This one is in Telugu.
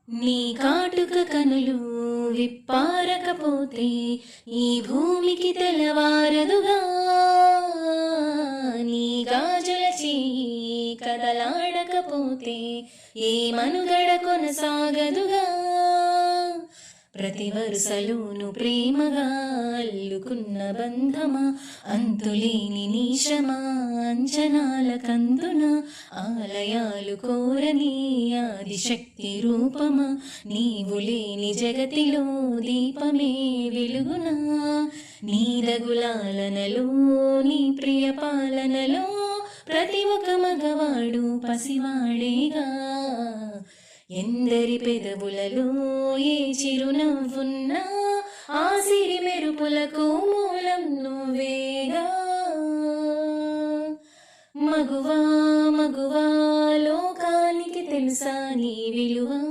నీ కాటుక కనులు విప్పారకపోతే ఈ భూమికి తెల్లవారదుగా. నీ గాజుల చేయి కదలాడకపోతే ఏ మనుగడ కొనసాగదుగా. ప్రతి వరుసలోను ప్రేమగా అల్లుకున్న బంధమా, అంతులేని నీశమా, అంచనాల కందున ఆలయాలు కోరని ఆదిశక్తి రూపమా, నీవు లేని జగతిలో దీపమే వెలుగునా. నీ దగులాలనలో నీ ప్రియ పాలనలో ప్రతి ఒక్క మగవాడు పసివాడేగా. ఎందరి పెదవులలో ఏ చిరునవ్వున్నా ఆ సిరి మెరుపులకు మూలం నువ్వేగా. మగువా మగువా లోకానికి తెలుసా నీ విలువ.